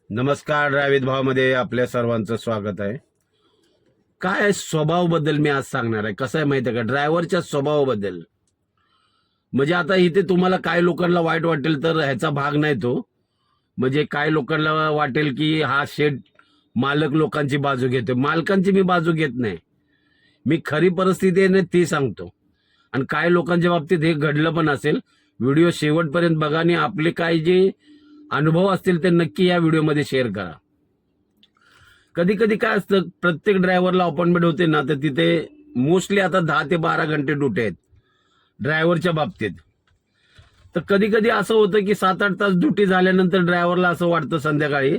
नमस्कार. ड्रायव्हित भावमध्ये आपल्या सर्वांचं स्वागत आहे. काय स्वभावाबद्दल मी आज सांगणार आहे. कसं आहे माहिती आहे का, ड्रायव्हरच्या स्वभावाबद्दल. म्हणजे आता इथे तुम्हाला काय लोकांना वाईट वाटेल तर ह्याचा भाग नाही तो. म्हणजे काय लोकांना वाटेल की हा शेठ मालक लोकांची बाजू घेतो. मालकांची मी बाजू घेत नाही. मी खरी परिस्थिती आहे ना ती सांगतो. आणि काय लोकांच्या बाबतीत हे घडलं पण असेल. व्हिडिओ शेवटपर्यंत बघा आणि आपले काय जे अनुभव असतील ते नक्की या व्हिडिओमध्ये शेअर करा. कधी कधी काय असतं, प्रत्येक ड्रायव्हरला अपॉइंटमेंट होते ना, तर तिथे मोस्टली आता 10 ते 12 घंटे ड्युटी आहेत ड्रायव्हरच्या बाबतीत. तर कधी कधी असं होतं की 7-8 तास ड्युटी झाल्यानंतर ड्रायव्हरला असं वाटतं संध्याकाळी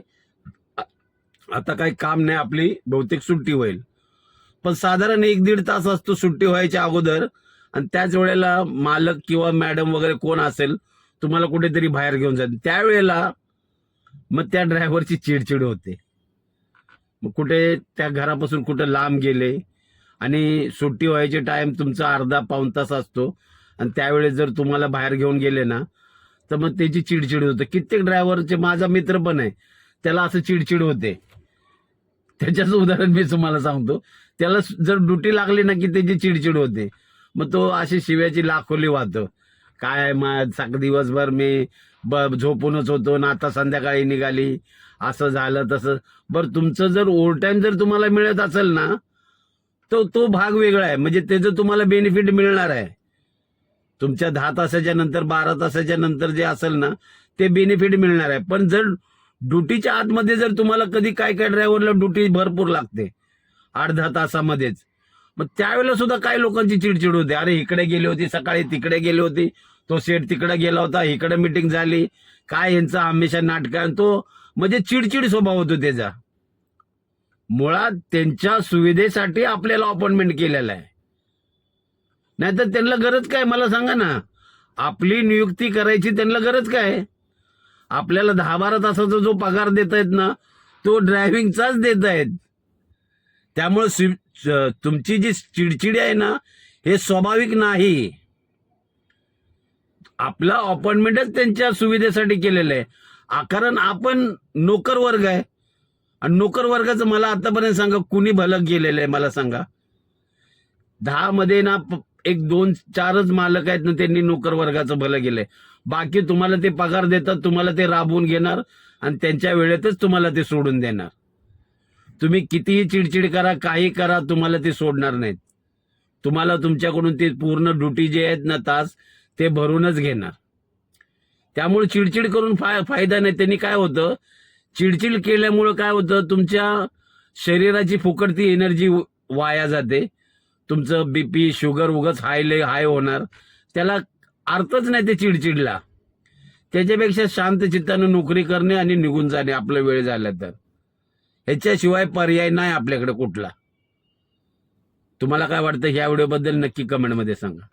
आता काही काम नाही, आपली बहुतेक सुट्टी होईल. पण साधारण 1-1.5 तास असतो सुट्टी व्हायच्या अगोदर. आणि त्याच वेळेला मालक किंवा मॅडम वगैरे कोण असेल तुम्हाला कुठेतरी बाहेर घेऊन जाते. त्यावेळेला मग त्या ड्रायव्हरची चिडचिड होते. मग कुठे त्या घरापासून कुठे लांब गेले आणि सुट्टी व्हायचे टाइम तुमचा अर्धा-पाऊण तास असतो आणि त्यावेळेस जर तुम्हाला बाहेर घेऊन गेले ना तर मग त्याची चिडचिड होते. कित्येक ड्रायव्हरचे, माझा मित्र पण आहे, त्याला असं चिडचिड होते. त्याच्याच उदाहरण मी तुम्हाला सांगतो. त्याला जर ड्युटी लागली ना की त्याची चिडचिड होते. मग तो अशी शिव्याची लाखोली वाहतो. काय मग दिवसभर मी झोपूनच होतो ना, आता संध्याकाळी निघाली, असं झालं तसं. बरं, तुमचं जर ओव्हरटाईम जर तुम्हाला मिळत असेल ना तो भाग वेगळा आहे. म्हणजे त्याचं तुम्हाला बेनिफिट मिळणार आहे. तुमच्या 10 तासाच्या नंतर 12 तासाच्या नंतर जे असेल ना ते बेनिफिट मिळणार आहे. पण जर ड्युटीच्या आतमध्ये जर तुम्हाला कधी काय काय ड्रायव्हरला ड्युटी भरपूर लागते 8-10 तासामध्येच, मग त्यावेळेला सुद्धा काही लोकांची चिडचिड होते. अरे इकडे गेली होती सकाळी, तिकडे गेली होती, तो सेट तिकडे गेला होता, इकडे मीटिंग झाली, काय यांचा हमेशा नाटक. तो म्हणजे चिडचिड स्वभाव होतो त्याचा. मुळात त्यांच्या सुविधेसाठी आपल्याला अपॉइंटमेंट केलेला आहे. नाहीतर त्यांना गरज काय, मला सांगा ना. आपली नियुक्ती करायची त्यांना गरज काय. आपल्याला 10-12 तासाचा जो पगार देत आहेत ना तो ड्रायव्हिंगचाच देत आहेत. त्यामुळे तुमची जी चिडचिडी आहे ना हे स्वाभाविक नाही. आपला अपॉइंटमेंटच त्यांच्या सुविधेसाठी केलेलं आहे. कारण आपण नोकर वर्ग आहे आणि नोकर वर्गाचं मला आतापर्यंत सांगा कुणी भलं केलेलं आहे, मला सांगा. 10 मध्ये ना 1-2-4च मालक आहेत ना त्यांनी नोकर वर्गाचं भलं केलंय. बाकी तुम्हाला ते पगार देतात, तुम्हाला ते राबवून घेणार आणि त्यांच्या वेळेतच तुम्हाला ते सोडून देणार. तुम्ही कितीही चिडचिड करा, काही करा, तुम्हाला ते सोडणार नाहीत. तुम्हाला तुमच्याकडून ते पूर्ण ड्युटी जे आहेत ना तास ते भरूनच घेणार. त्यामुळे चिडचिड करून फायदा नाही. त्यांनी काय होतं, चिडचिड केल्यामुळं काय होतं, तुमच्या शरीराची फुकटती एनर्जी वाया जाते. तुमचं बीपी शुगर उगाच हाय होणार. त्याला अर्थच नाही ते चिडचिडला. त्याच्यापेक्षा शांत चित्तानं नोकरी करणे आणि निघून जाणे आपला वेळ झाला तर. ह्याच्याशिवाय पर्याय नाही आपल्याकडे कुठला. तुम्हाला काय वाटतं ह्या व्हिडिओबद्दल नक्की कमेंटमध्ये सांगा.